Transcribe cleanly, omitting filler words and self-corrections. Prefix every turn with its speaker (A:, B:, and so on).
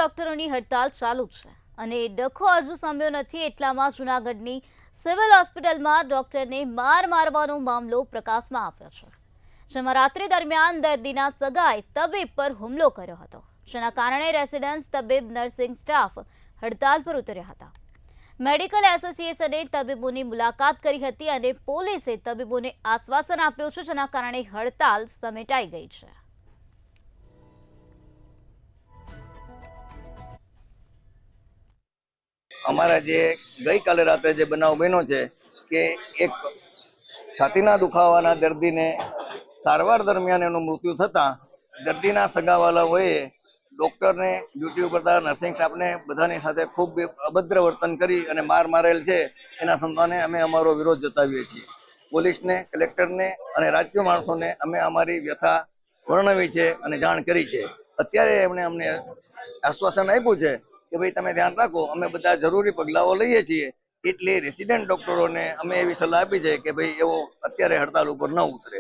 A: ડોક્ટરોની હડતાલ ચાલુ છે અને ડખો હજુ સમ્યો નથી એટલામાં જૂનાગઢની સિવિલ હોસ્પિટલમાં ડોક્ટરને મારવાનો મામલો પ્રકાશમાં આવ્યો છે, જેમાં રાત્રિ દરમિયાન દર્દીના સગાએ તબીબ પર હુમલો કર્યો હતો, જેના કારણે રેસિડેન્સ તબીબ નર્સિંગ સ્ટાફ હડતાલ પર ઉતર્યા હતા। મેડિકલ એસોસિએશને તબીબોની મુલાકાત કરી હતી અને પોલીસે તબીબોને આશ્વાસન આપ્યું છે, જેના કારણે હડતાલ સમેટાઈ ગઈ છે।
B: અમારા જે ગઈકાલે રાત્રે જે બનાવ બન્યો છે કે એક છાતીના દુખાવાના દર્દીને સારવાર દરમિયાન એનું મૃત્યુ થતાં દર્દીના સગાવાલાઓએ ડૉક્ટરને, ડ્યુટી ઉપરતા નર્સિંગ સ્ટાફને બધાની સાથે ખૂબ અભદ્ર વર્તન કરી અને મારેલ છે। એના સંતાને અમે અમારો વિરોધ જતાવીએ છીએ। પોલીસને, કલેક્ટરને અને રાજકીય માણસોને અમે અમારી વ્યથા વર્ણવી છે અને જાણ કરી છે। અત્યારે એમણે અમને આશ્વાસન આપ્યું છે કે ભાઈ તમે ધ્યાન રાખો, અમે બધા જરૂરી પગલાઓ લઈએ છીએ। એટલે રેસિડેન્ટ ડોક્ટરોને અમે એવી સલાહ આપી છે કે ભાઈ એવો અત્યારે હડતાલ ઉપર ન ઉતરે।